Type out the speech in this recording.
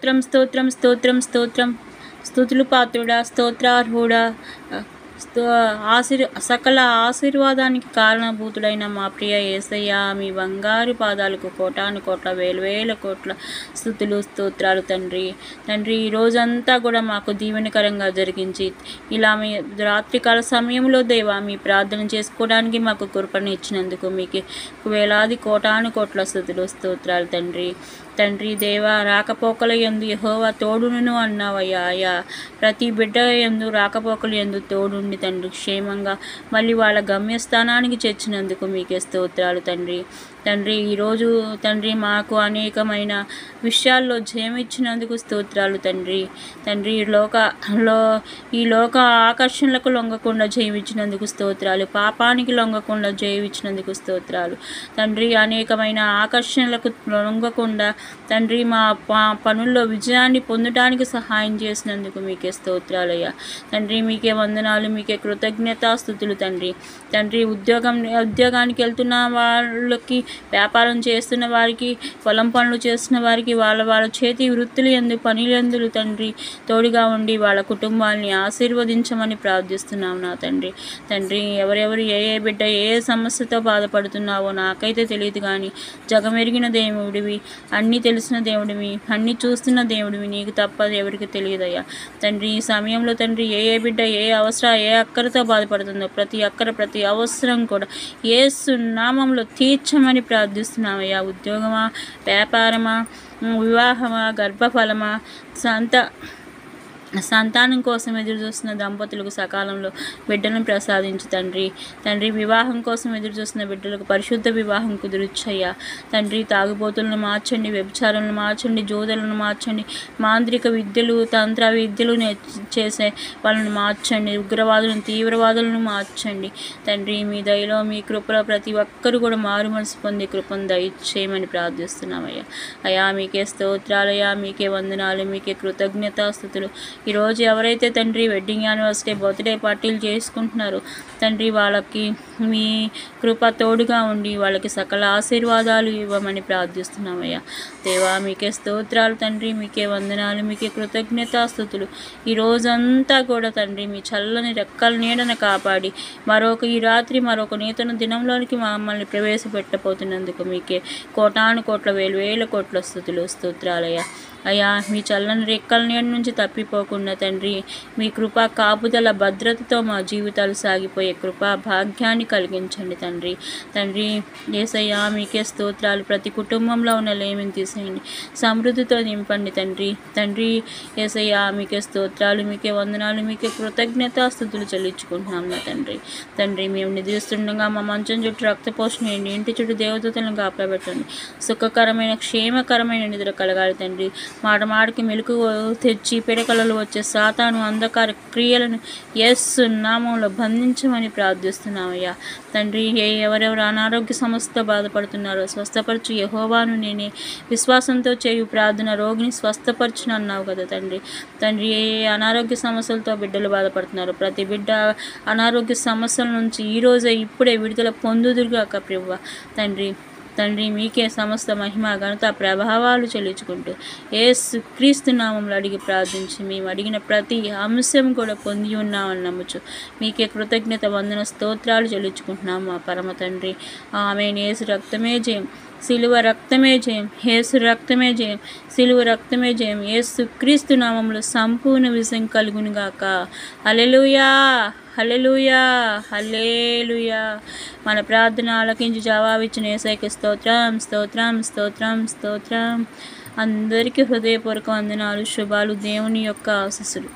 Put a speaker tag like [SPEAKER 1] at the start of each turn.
[SPEAKER 1] స్తోత్రం స్తోత్రం స్తోత్రం స్తోత్రం. స్తుతులు పాత్రుడా, స్తోత్రార్హుడా, సకల ఆశీర్వాదానికి కారణభూతుడైన మా ప్రియ యేసయ్య, మీ బంగారు పాదాలకు కోటాను కోట్ల వేల వేల కోట్ల స్తుతులు స్తోత్రాలు తండ్రి. తండ్రి, ఈ రోజంతా కూడా మాకు దీవెనకరంగా జరిగించి ఇలా మీ రాత్రికాల సమయంలో దేవా మీ ప్రార్థన చేసుకోవడానికి మాకు కృపను ఇచ్చినందుకు మీకు వేలాది కోటాను కోట్ల స్తుతులు స్తోత్రాలు తండ్రి. తండ్రి దేవా, రాకపోకల యందు యెహోవా తోడును అన్నావయ్యా. అయ్యా, ప్రతి బిడ్డ యందు రాకపోకల యందు తోడుండి తండ్రి క్షేమంగా మళ్ళీ వాళ్ళ గమ్యస్థానానికి చేర్చినందుకు మీకే స్తోత్రాలు తండ్రి. తండ్రి, ఈరోజు తండ్రి మాకు అనేకమైన విషయాల్లో జయమిచ్చినందుకు స్తోత్రాలు తండ్రి. తండ్రి, ఈ లోక ఆకర్షణలకు లొంగకుండా జయమిచ్చినందుకు స్తోత్రాలు. పాపానికి లొంగకుండా జయమిచ్చినందుకు స్తోత్రాలు తండ్రి. అనేకమైన ఆకర్షణలకు లొంగకుండా తండ్రి మా పనుల్లో విజయాన్ని పొందడానికి సహాయం చేసినందుకు మీకే స్తోత్రాలయ్యా. తండ్రి, మీకే వందనాలు, మీకే కృతజ్ఞతాస్తుతులు తండ్రి. తండ్రి, ఉద్యోగానికి వెళ్తున్న వాళ్ళకి, వ్యాపారం చేస్తున్న వారికి, పొలం పనులు చేస్తున్న వారికి, వాళ్ళ చేతి వృత్తులు యందు పనులందు తండ్రి తోడుగా ఉండి వాళ్ళ కుటుంబాన్ని ఆశీర్వదించమని ప్రార్థిస్తున్నాము నా తండ్రి. తండ్రి, ఎవరెవరు ఏ బిడ్డ ఏ సమస్యతో బాధపడుతున్నావో నాకైతే తెలియదు, కానీ జగమెరిగిన దేవుడివి, అన్నీ తెలిసిన దేవుడివి, అన్నీ చూస్తున్న దేవుడివి, నీకు తప్ప ఎవరికి తెలియదయ్యా. తండ్రి, ఈ సమయంలో తండ్రి ఏ బిడ్డ ఏ అక్కరతో బాధపడుతుందో ప్రతి అక్కర ప్రతి అవసరం కూడా యేసు నామములో తీర్చమని ప్రార్థిస్తున్నామయ్యా. ఉద్యోగమా, వ్యాపారమా, వివాహమా, గర్భఫలమా, సంతానం కోసం ఎదురు చూస్తున్న దంపతులకు సకాలంలో బిడ్డలను ప్రసాదించు తండ్రి. తండ్రి, వివాహం కోసం ఎదురు చూస్తున్న బిడ్డలకు పరిశుద్ధ వివాహం కుదురుచ్చయ్యా. తండ్రి, తాగుబోతులను మార్చండి, వ్యభిచారులను మార్చండి, జోదలను మార్చండి, మాంత్రిక విద్యలు తంత్ర విద్యలు చేసే వాళ్ళని మార్చండి, ఉగ్రవాదులను తీవ్రవాదులను మార్చండి. తండ్రి, మీ దయలో మీ కృపలో ప్రతి ఒక్కరు కూడా మారు మనసు పొంది కృపను దయచేయమని ప్రార్థిస్తున్నామయ్యా. అయ్యా, మీకే స్తోత్రాలయ్యా, మీకే వందనాలు, మీకే కృతజ్ఞతాస్తుతులు. ఈరోజు ఎవరైతే తండ్రి వెడ్డింగ్ యానివర్సరీ, బర్త్డే పార్టీలు చేసుకుంటున్నారో తండ్రి, వాళ్ళకి మీ కృప తోడుగా ఉండి వాళ్ళకి సకల ఆశీర్వాదాలు ఇవ్వమని ప్రార్థిస్తున్నామయ్యా. దేవా, మీకే స్తోత్రాలు తండ్రి, మీకే వందనాలు, మీకే కృతజ్ఞతాస్తుతులు. ఈ రోజంతా కూడా తండ్రి మీ చల్లని రెక్కల నీడన కాపాడి ఈ రాత్రి మరొక నూతన దినంలోనికి మమ్మల్ని ప్రవేశపెట్టబోతున్నందుకు మీకే కోటాను కోట్ల వేలు వేల కోట్ల స్తుతులు స్తోత్రాలయ్యా. అయ్యా, మీ చల్లని రెక్కల నీడ నుంచి తప్పిపోకుండా తండ్రి మీ కృపా కాపుదల భద్రతతో మా జీవితాలు సాగిపోయే కృపా భాగ్యాన్ని కలిగించండి తండ్రి. తండ్రి యేసయ్యా, మీకే స్తోత్రాలు. ప్రతి కుటుంబంలో ఉన్న లేమిని తీసేయండి, సమృద్ధితో నింపండి తండ్రి. తండ్రి యేసయ్యా, మీకే స్తోత్రాలు, మీకే వందనాలు, మీకే కృతజ్ఞతాస్తుతులు చెల్లించుకుంటున్నాం నా తండ్రి. తండ్రి, మేము నిద్రిస్తుండగా మా మంచం చుట్టూ రక్తపోషణ చేయండి, ఇంటి చుట్టూ దేవదూతలను కాపాడబెట్టండి, సుఖకరమైన క్షేమకరమైన నిద్ర కలగాలి తండ్రి. మాటకి మెలకు తెచ్చి పిడకలలో వచ్చే సాతాను అంధకార క్రియలను యేసు నామంలో బంధించమని ప్రార్థిస్తున్నామయ్యా. తండ్రి, ఎవరెవరు అనారోగ్య సమస్యతో బాధపడుతున్నారో స్వస్థపరచు యెహోవాను నేనే విశ్వాసంతో చేయు ప్రార్థన రోగిని స్వస్థపరచును అన్నావు కదా తండ్రి. తండ్రి, ఏ అనారోగ్య సమస్యలతో బిడ్డలు బాధపడుతున్నారు ప్రతి బిడ్డ అనారోగ్య సమస్యల నుంచి ఈరోజే ఇప్పుడే విడుదల పొందుదురుగాక ప్రభువా. తండ్రి, మీకే సమస్త మహిమ ఘనత ప్రభావాలు చెల్లించుకుంటూ యేసు క్రీస్తు నామంలో అడిగి ప్రార్థించి మేము అడిగిన ప్రతి అంశం కూడా పొంది ఉన్నామని నమ్ముచు మీకే కృతజ్ఞత వందన స్తోత్రాలు చెల్లించుకుంటున్నాము మా పరమ తండ్రి. ఆమేన్. యేసు రక్తమే జయం, సిలువ రక్తమే జయం, యేసు రక్తమే జయం, సిలువ రక్తమే జయం. యేసు క్రీస్తు నామంలో సంపూర్ణ విజయం కలుగునుగాక. హల్లెలూయా, హల్లెలూయా, హల్లెలూయా. మన ప్రార్థన ఆలకించి జవాబిచ్చిన యేసయ్యకి స్తోత్రం, స్తోత్రం, స్తోత్రం, స్తోత్రం. అందరికీ హృదయపూర్వక వందనాలు, శుభాలు, దేవుని యొక్క ఆశీస్సులు.